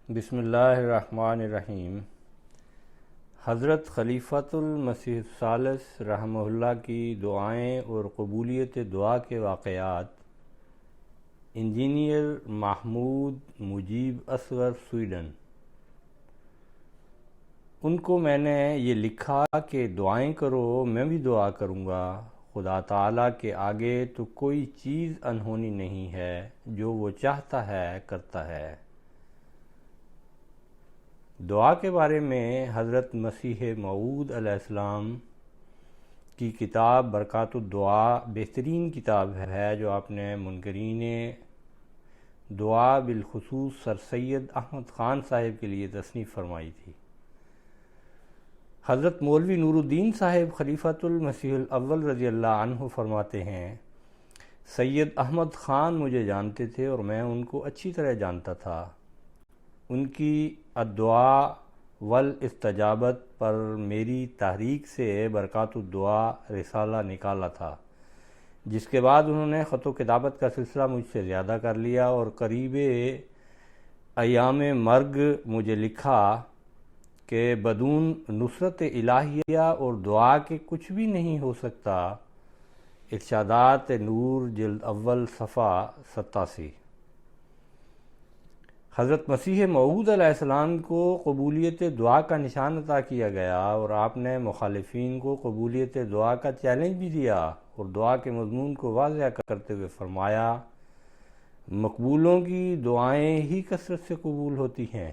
بسم اللہ الرحمن الرحیم۔ حضرت خلیفۃ المسیح الثالث رحمہ اللہ کی دعائیں اور قبولیت دعا کے واقعات، انجینئر محمود مجیب اصغر، سویڈن۔ ان کو میں نے یہ لکھا کہ دعائیں کرو، میں بھی دعا کروں گا۔ خدا تعالیٰ کے آگے تو کوئی چیز انہونی نہیں ہے، جو وہ چاہتا ہے کرتا ہے۔ دعا کے بارے میں حضرت مسیح موعود علیہ السلام کی کتاب برکات الدعا بہترین کتاب ہے، جو آپ نے منکرین دعا بالخصوص سر سید احمد خان صاحب کے لیے تصنیف فرمائی تھی۔ حضرت مولوی نور الدین صاحب خلیفۃ المسیح الاول رضی اللہ عنہ فرماتے ہیں، سید احمد خان مجھے جانتے تھے اور میں ان کو اچھی طرح جانتا تھا۔ ان کی الدعا والاستجابت پر میری تحریک سے برکات الدعا رسالہ نکالا تھا، جس کے بعد انہوں نے خط و کتابت کا سلسلہ مجھ سے زیادہ کر لیا اور قریب ایام مرگ مجھے لکھا کہ بدون نصرت الہیہ اور دعا کے کچھ بھی نہیں ہو سکتا۔ ارشادات نور جلد اول صفحہ 87۔ حضرت مسیح موعود علیہ السلام کو قبولیت دعا کا نشان عطا کیا گیا اور آپ نے مخالفین کو قبولیت دعا کا چیلنج بھی دیا اور دعا کے مضمون کو واضح کرتے ہوئے فرمایا، مقبولوں کی دعائیں ہی کثرت سے قبول ہوتی ہیں،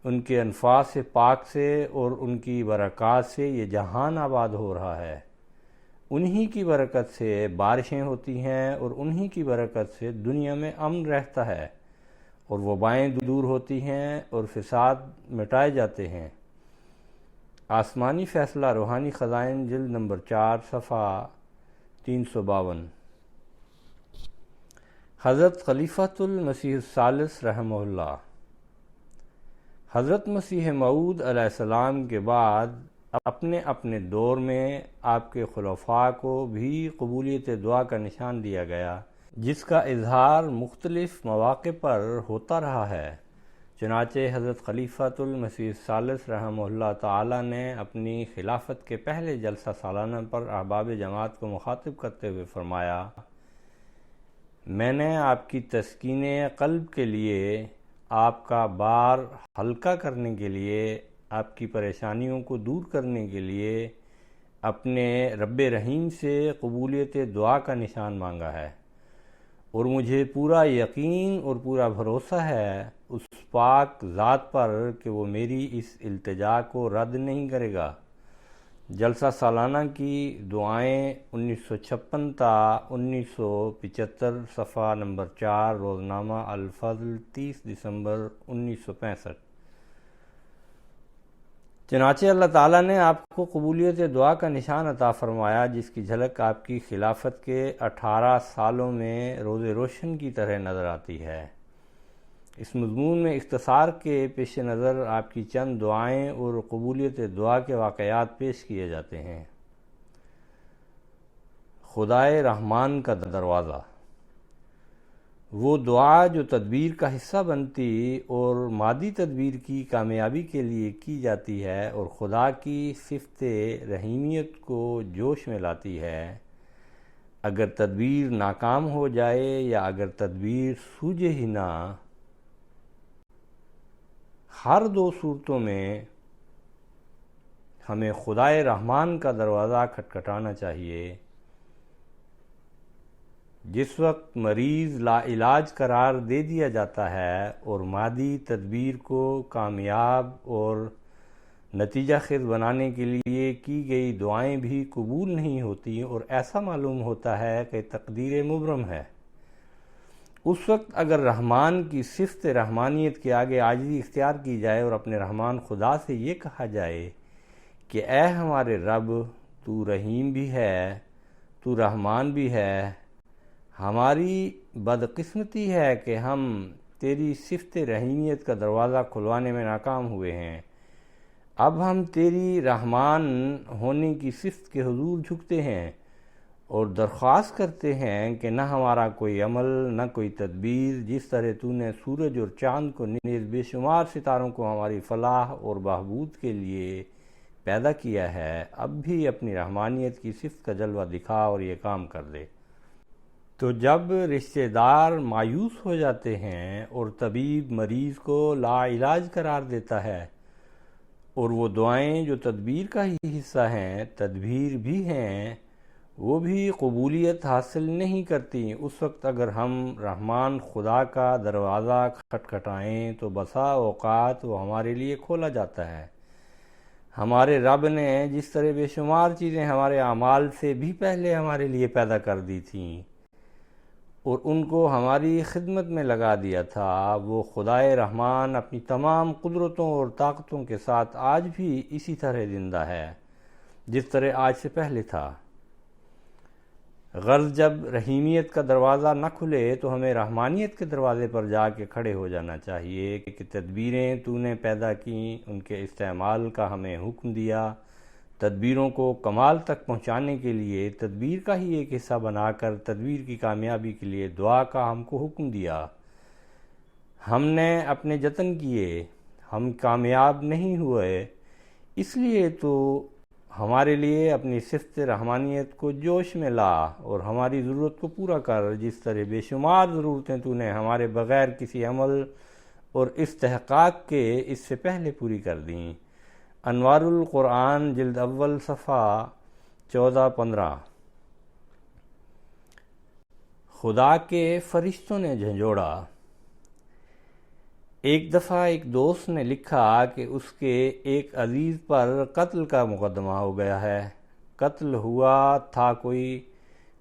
ان کے انفاس سے پاک سے اور ان کی برکات سے یہ جہان آباد ہو رہا ہے۔ انہی کی برکت سے بارشیں ہوتی ہیں اور انہی کی برکت سے دنیا میں امن رہتا ہے اور وبائیں دور ہوتی ہیں اور فساد مٹائے جاتے ہیں۔ آسمانی فیصلہ روحانی خزائن جلد نمبر 4 صفحہ 352۔ حضرت خلیفۃ المسیح الثالث رحمہ اللہ۔ حضرت مسیح موعود علیہ السلام کے بعد اپنے اپنے دور میں آپ کے خلفاء کو بھی قبولیت دعا کا نشان دیا گیا، جس کا اظہار مختلف مواقع پر ہوتا رہا ہے۔ چنانچہ حضرت خلیفۃ المسیح الثالث رحمہ اللہ تعالیٰ نے اپنی خلافت کے پہلے جلسہ سالانہ پر احباب جماعت کو مخاطب کرتے ہوئے فرمایا، میں نے آپ کی تسکین قلب کے لیے، آپ کا بار ہلکا کرنے کے لیے، آپ کی پریشانیوں کو دور کرنے کے لیے اپنے رب رحیم سے قبولیت دعا کا نشان مانگا ہے، اور مجھے پورا یقین اور پورا بھروسہ ہے اس پاک ذات پر کہ وہ میری اس التجا کو رد نہیں کرے گا۔ جلسہ سالانہ کی دعائیں 1956 تا 1975 صفحہ نمبر 4، روزنامہ الفضل 30 دسمبر 1965۔ چنانچہ اللہ تعالیٰ نے آپ کو قبولیت دعا کا نشان عطا فرمایا، جس کی جھلک آپ کی خلافت کے 18 سالوں میں روز روشن کی طرح نظر آتی ہے۔ اس مضمون میں اختصار کے پیش نظر آپ کی چند دعائیں اور قبولیت دعا کے واقعات پیش کیے جاتے ہیں۔ خدائے رحمان کا دروازہ، وہ دعا جو تدبیر کا حصہ بنتی اور مادی تدبیر کی کامیابی کے لیے کی جاتی ہے اور خدا کی صفت رحیمیت کو جوش میں لاتی ہے۔ اگر تدبیر ناکام ہو جائے یا اگر تدبیر سوجے ہی نہ، ہر دو صورتوں میں ہمیں خدائے رحمان کا دروازہ کھٹکھٹانا چاہیے۔ جس وقت مریض لا علاج قرار دے دیا جاتا ہے اور مادی تدبیر کو کامیاب اور نتیجہ خیز بنانے کے لیے کی گئی دعائیں بھی قبول نہیں ہوتی اور ایسا معلوم ہوتا ہے کہ تقدیر مبرم ہے، اس وقت اگر رحمان کی صفت رحمانیت کے آگے عاجزی اختیار کی جائے اور اپنے رحمان خدا سے یہ کہا جائے کہ اے ہمارے رب، تو رحیم بھی ہے، تو رحمان بھی ہے، ہماری بدقسمتی ہے کہ ہم تیری صفت رحیمیت کا دروازہ کھلوانے میں ناکام ہوئے ہیں، اب ہم تیری رحمان ہونے کی صفت کے حضور جھکتے ہیں اور درخواست کرتے ہیں کہ نہ ہمارا کوئی عمل نہ کوئی تدبیر، جس طرح تو نے سورج اور چاند کو نیز بے شمار ستاروں کو ہماری فلاح اور بہبود کے لیے پیدا کیا ہے، اب بھی اپنی رحمانیت کی صفت کا جلوہ دکھا اور یہ کام کر دے۔ تو جب رشتہ دار مایوس ہو جاتے ہیں اور طبیب مریض کو لا علاج قرار دیتا ہے، اور وہ دعائیں جو تدبیر کا ہی حصہ ہیں، تدبیر بھی ہیں، وہ بھی قبولیت حاصل نہیں کرتی، اس وقت اگر ہم رحمان خدا کا دروازہ کھٹکھٹائیں تو بسا اوقات وہ ہمارے لیے کھولا جاتا ہے۔ ہمارے رب نے جس طرح بے شمار چیزیں ہمارے اعمال سے بھی پہلے ہمارے لیے پیدا کر دی تھیں اور ان کو ہماری خدمت میں لگا دیا تھا، وہ خدائے رحمان اپنی تمام قدرتوں اور طاقتوں کے ساتھ آج بھی اسی طرح زندہ ہے جس طرح آج سے پہلے تھا۔ غرض جب رحیمیت کا دروازہ نہ کھلے تو ہمیں رحمانیت کے دروازے پر جا کے کھڑے ہو جانا چاہیے کہ تدبیریں تو نے پیدا کیں، ان کے استعمال کا ہمیں حکم دیا، تدبیروں کو کمال تک پہنچانے کے لیے تدبیر کا ہی ایک حصہ بنا کر تدبیر کی کامیابی کے لیے دعا کا ہم کو حکم دیا۔ ہم نے اپنے جتن کیے، ہم کامیاب نہیں ہوئے، اس لیے تو ہمارے لیے اپنی صفت رحمانیت کو جوش میں لا اور ہماری ضرورت کو پورا کر، جس طرح بے شمار ضرورتیں تو نے ہمارے بغیر کسی عمل اور استحقاق کے اس سے پہلے پوری کر دیں۔ انوار القرآن جلد اول صفحہ 14-15۔ خدا کے فرشتوں نے جھنجھوڑا۔ ایک دفعہ ایک دوست نے لکھا کہ اس کے ایک عزیز پر قتل کا مقدمہ ہو گیا ہے۔ قتل ہوا تھا، کوئی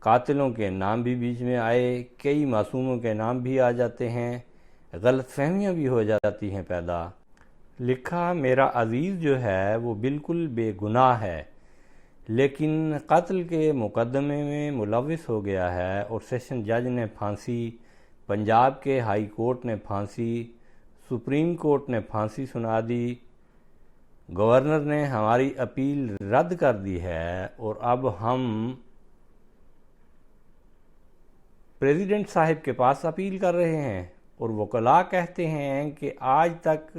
قاتلوں کے نام بھی بیچ میں آئے، کئی معصوموں کے نام بھی آ جاتے ہیں، غلط فہمیاں بھی ہو جاتی ہیں پیدا۔ لکھا میرا عزیز جو ہے وہ بالکل بے گناہ ہے، لیکن قتل کے مقدمے میں ملوث ہو گیا ہے اور سیشن جج نے پھانسی، پنجاب کے ہائی کورٹ نے پھانسی، سپریم کورٹ نے پھانسی سنا دی، گورنر نے ہماری اپیل رد کر دی ہے اور اب ہم پریزیڈنٹ صاحب کے پاس اپیل کر رہے ہیں، اور وکلاء کہتے ہیں کہ آج تک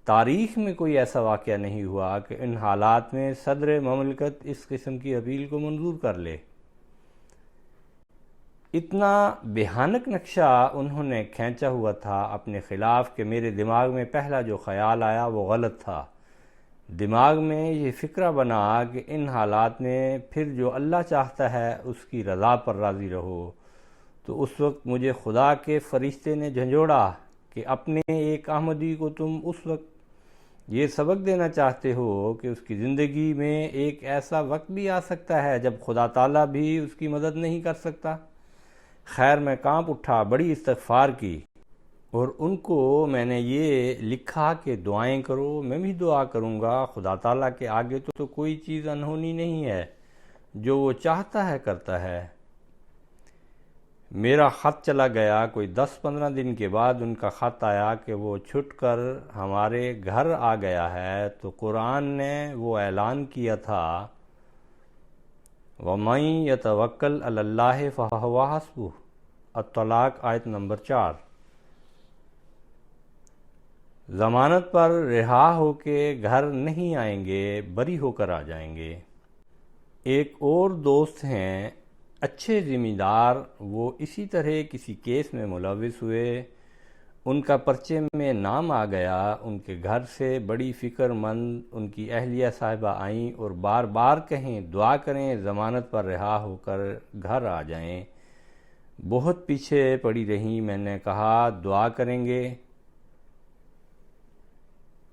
تاریخ میں کوئی ایسا واقعہ نہیں ہوا کہ ان حالات میں صدر مملکت اس قسم کی اپیل کو منظور کر لے۔ اتنا بھیانک نقشہ انہوں نے کھینچا ہوا تھا اپنے خلاف کہ میرے دماغ میں پہلا جو خیال آیا وہ غلط تھا۔ دماغ میں یہ فکرہ بنا کہ ان حالات میں پھر جو اللہ چاہتا ہے اس کی رضا پر راضی رہو، تو اس وقت مجھے خدا کے فرشتے نے جھنجھوڑا کہ اپنے ایک احمدی کو تم اس وقت یہ سبق دینا چاہتے ہو کہ اس کی زندگی میں ایک ایسا وقت بھی آ سکتا ہے جب خدا تعالیٰ بھی اس کی مدد نہیں کر سکتا۔ خیر میں کانپ اٹھا، بڑی استغفار کی، اور ان کو میں نے یہ لکھا کہ دعائیں کرو، میں بھی دعا کروں گا، خدا تعالیٰ کے آگے تو کوئی چیز انہونی نہیں ہے، جو وہ چاہتا ہے کرتا ہے۔ میرا خط چلا گیا، کوئی 10-15 دن کے بعد ان کا خط آیا کہ وہ چھٹ کر ہمارے گھر آ گیا ہے، تو قرآن نے وہ اعلان کیا تھا وَمَن يَتَوَكَّلْ عَلَى اللَّهِ فَهُوَ حَسْبُهُ، الطلاق آیت نمبر 4۔ ضمانت پر رہا ہو کے گھر نہیں آئیں گے، بری ہو کر آ جائیں گے۔ ایک اور دوست ہیں اچھے ذمہ دار، وہ اسی طرح کسی کیس میں ملوث ہوئے، ان کا پرچے میں نام آ گیا، ان کے گھر سے بڑی فکر مند ان کی اہلیہ صاحبہ آئیں اور بار بار کہیں دعا کریں ضمانت پر رہا ہو کر گھر آ جائیں۔ بہت پیچھے پڑی رہیں، میں نے کہا دعا کریں گے۔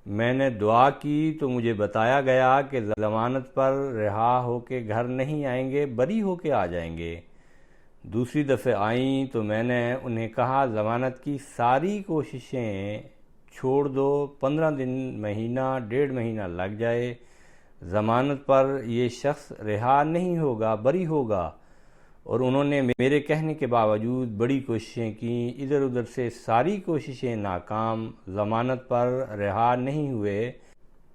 میں نے دعا کی تو مجھے بتایا گیا کہ ضمانت پر رہا ہو کے گھر نہیں آئیں گے، بری ہو کے آ جائیں گے۔ دوسری دفعہ آئیں تو میں نے انہیں کہا ضمانت کی ساری کوششیں چھوڑ دو، 15 دن، مہینہ، 1.5 مہینہ لگ جائے، ضمانت پر یہ شخص رہا نہیں ہوگا، بری ہوگا۔ اور انہوں نے میرے کہنے کے باوجود بڑی کوششیں کیں، ادھر ادھر سے ساری کوششیں ناکام، ضمانت پر رہا نہیں ہوئے،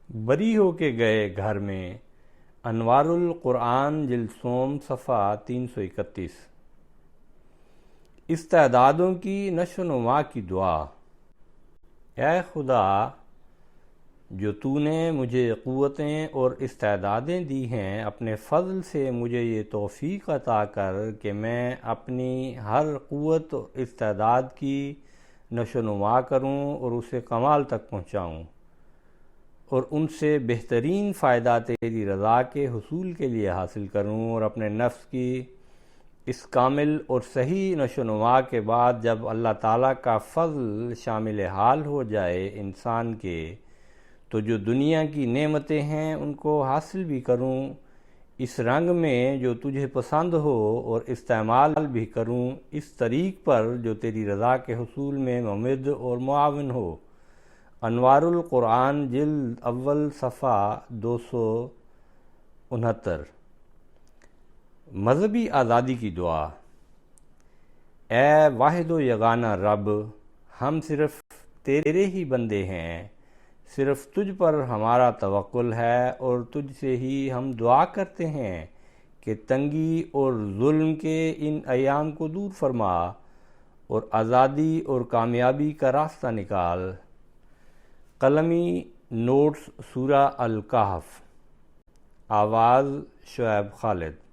بری ہو کے گئے گھر میں۔ انوار القرآن جلد سوم صفحہ 331۔ استعدادوں کی نشو و نما کی دعا۔ اے خدا، جو تو نے مجھے قوتیں اور استعدادیں دی ہیں، اپنے فضل سے مجھے یہ توفیق عطا کر کہ میں اپنی ہر قوت اور استعداد کی نشو و نما کروں اور اسے کمال تک پہنچاؤں، اور ان سے بہترین فائدہ تیری رضا کے حصول کے لیے حاصل کروں، اور اپنے نفس کی اس کامل اور صحیح نشو و نما کے بعد جب اللہ تعالیٰ کا فضل شامل حال ہو جائے انسان کے، تو جو دنیا کی نعمتیں ہیں ان کو حاصل بھی کروں اس رنگ میں جو تجھے پسند ہو، اور استعمال بھی کروں اس طریق پر جو تیری رضا کے حصول میں ممد اور معاون ہو۔ انوار القرآن جلد اول صفحہ 269۔ مذہبی آزادی کی دعا۔ اے واحد و یگانہ رب، ہم صرف تیرے ہی بندے ہیں، صرف تجھ پر ہمارا توکل ہے، اور تجھ سے ہی ہم دعا کرتے ہیں کہ تنگی اور ظلم کے ان ایام کو دور فرما اور آزادی اور کامیابی کا راستہ نکال۔ قلمی نوٹس سورہ الکہف۔ آواز شعیب خالد۔